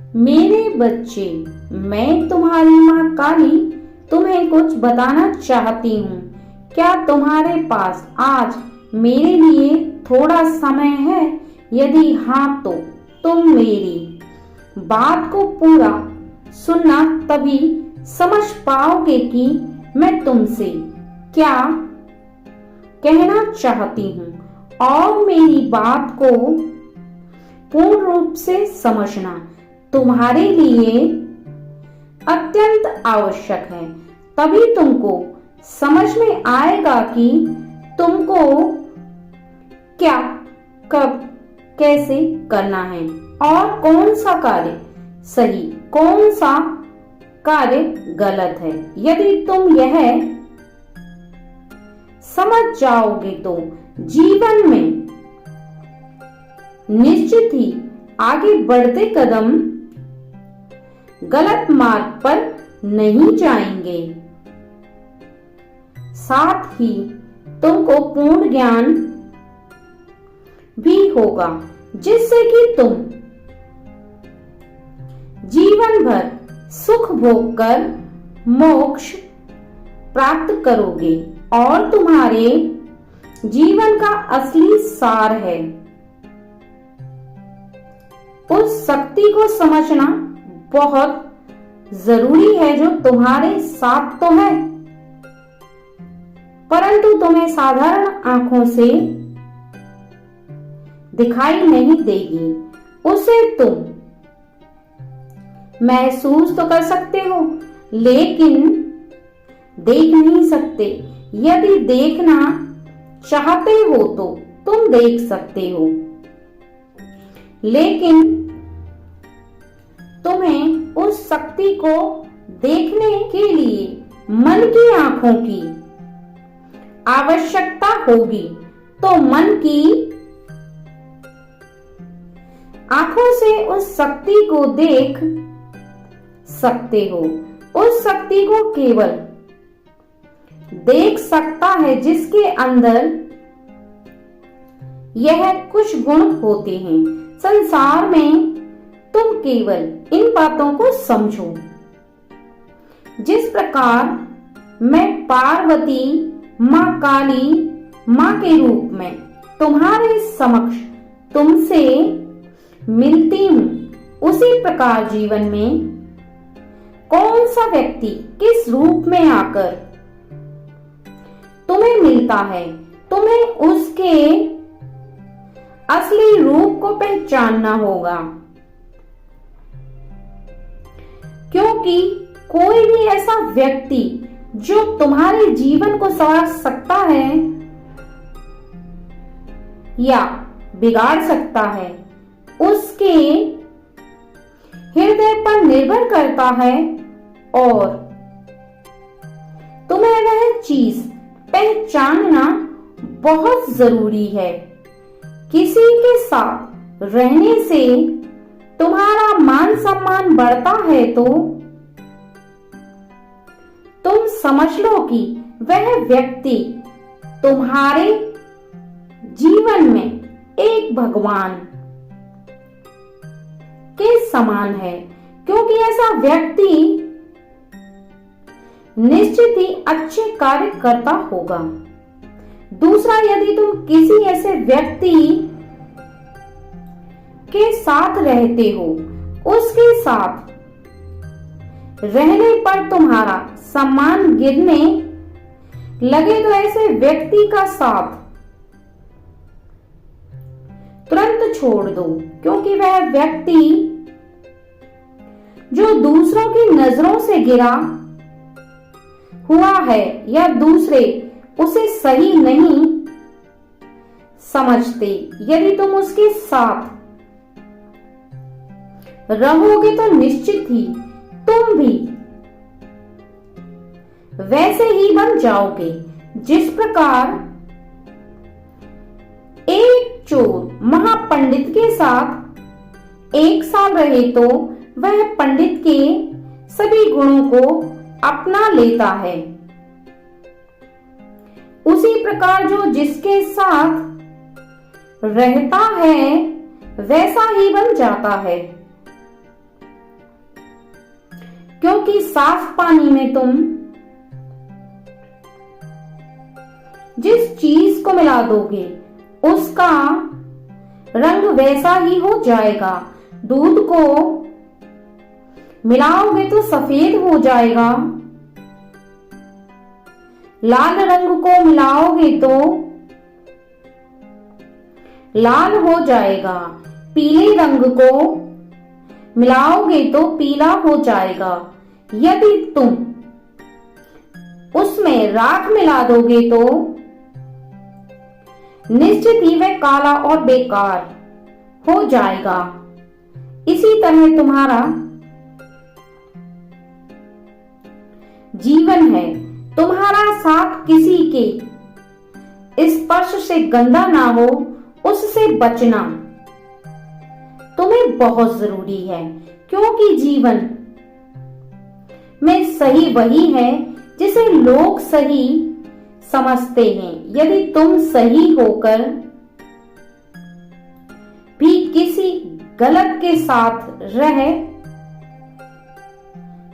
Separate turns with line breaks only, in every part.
मेरे बच्चे, मैं तुम्हारी माँ काली तुम्हें कुछ बताना चाहती हूँ। क्या तुम्हारे पास आज मेरे लिए थोड़ा समय है? यदि हाँ तो तुम मेरी बात को पूरा सुनना, तभी समझ पाओगे कि मैं तुमसे क्या कहना चाहती हूँ, और मेरी बात को पूर्ण रूप से समझना तुम्हारे लिए अत्यंत आवश्यक है। तभी तुमको समझ में आएगा कि तुमको क्या, कब, कैसे करना है और कौन सा कार्य सही, कौन सा कार्य गलत है। यदि तुम यह समझ जाओगे तो जीवन में निश्चित ही आगे बढ़ते कदम गलत मार्ग पर नहीं जाएंगे। साथ ही तुमको पूर्ण ज्ञान भी होगा, जिससे कि तुम जीवन भर सुख भोग कर मोक्ष प्राप्त करोगे। और तुम्हारे जीवन का असली सार है उस शक्ति को समझना बहुत जरूरी है जो तुम्हारे साथ तो है, परंतु तुम्हें साधारण आंखों से दिखाई नहीं देगी। उसे तुम महसूस तो कर सकते हो, लेकिन देख नहीं सकते। यदि देखना चाहते हो तो तुम देख सकते हो, लेकिन तुम्हें उस शक्ति को देखने के लिए मन की आंखों की आवश्यकता होगी। तो मन की आंखों से उस शक्ति को देख सकते हो। उस शक्ति को केवल देख सकता है जिसके अंदर यह कुछ गुण होते हैं। संसार में तुम केवल इन बातों को समझो। जिस प्रकार मैं पार्वती माँ काली माँ के रूप में तुम्हारे समक्ष तुमसे मिलती हूँ, उसी प्रकार जीवन में कौन सा व्यक्ति किस रूप में आकर तुम्हें मिलता है, तुम्हें उसके असली रूप को पहचानना होगा। क्योंकि कोई भी ऐसा व्यक्ति जो तुम्हारे जीवन को संवार सकता है या बिगाड़ सकता है, उसके हृदय पर निर्भर करता है, और तुम्हें वह चीज पहचानना बहुत जरूरी है। किसी के साथ रहने से तुम्हारा मान सम्मान बढ़ता है तो तुम समझ लो कि वह व्यक्ति तुम्हारे जीवन में एक भगवान के समान है, क्योंकि ऐसा व्यक्ति निश्चित ही अच्छे कार्य करता होगा। दूसरा, यदि तुम किसी ऐसे व्यक्ति के साथ रहते हो, उसके साथ रहने पर तुम्हारा सम्मान गिरने लगे तो ऐसे व्यक्ति का साथ तुरंत छोड़ दो, क्योंकि वह व्यक्ति जो दूसरों की नजरों से गिरा हुआ है या दूसरे उसे सही नहीं समझते, यदि तुम उसके साथ रहोगे तो निश्चित ही तुम भी वैसे ही बन जाओगे। जिस प्रकार एक चोर महापंडित के साथ एक साल रहे तो वह पंडित के सभी गुणों को अपना लेता है, उसी प्रकार जो जिसके साथ रहता है वैसा ही बन जाता है। क्योंकि साफ पानी में तुम जिस चीज को मिला दोगे उसका रंग वैसा ही हो जाएगा। दूध को मिलाओगे तो सफेद हो जाएगा, लाल रंग को मिलाओगे तो लाल हो जाएगा, पीले रंग को मिलाओगे तो पीला हो जाएगा। यदि तुम उसमें राख मिला दोगे तो निश्चित ही वह काला और बेकार हो जाएगा। इसी तरह तुम्हारा जीवन है। तुम्हारा साथ किसी के स्पर्श से गंदा ना हो, उससे बचना तुम्हें बहुत जरूरी है, क्योंकि जीवन में सही वही है जिसे लोग सही समझते हैं। यदि तुम सही होकर भी किसी गलत के साथ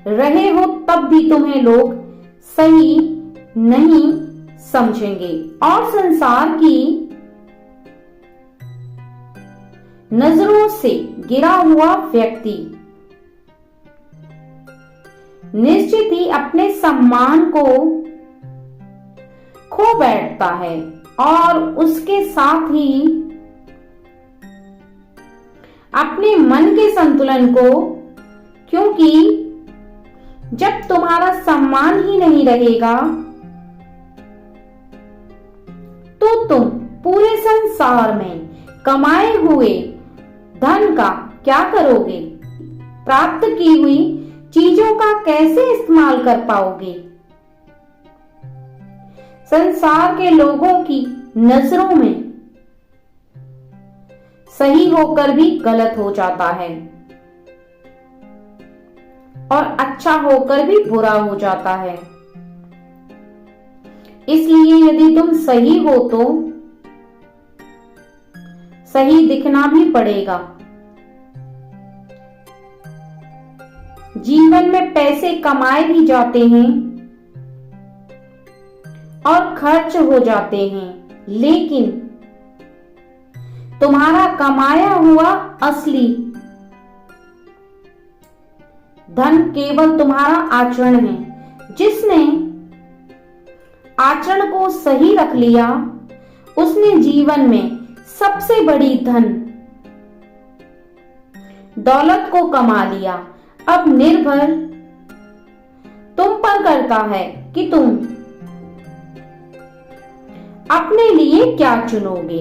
रहे हो तब भी तुम्हें लोग सही नहीं समझेंगे और संसार की नजरों से गिरा हुआ व्यक्ति निश्चित ही अपने सम्मान को खो बैठता है और उसके साथ ही अपने मन के संतुलन को, क्योंकि जब तुम्हारा सम्मान ही नहीं रहेगा तो तुम पूरे संसार में कमाए हुए धन का क्या करोगे? प्राप्त की हुई चीजों का कैसे इस्तेमाल कर पाओगे? संसार के लोगों की नजरों में सही होकर भी गलत हो जाता है और अच्छा होकर भी बुरा हो जाता है। इसलिए यदि तुम सही हो तो सही दिखना भी पड़ेगा। जीवन में पैसे कमाए भी जाते हैं और खर्च हो जाते हैं, लेकिन तुम्हारा कमाया हुआ असली धन केवल तुम्हारा आचरण है। जिसने आचरण को सही रख लिया उसने जीवन में सबसे बड़ी धन दौलत को कमा लिया। अब निर्भर तुम पर करता है कि तुम अपने लिए क्या चुनोगे।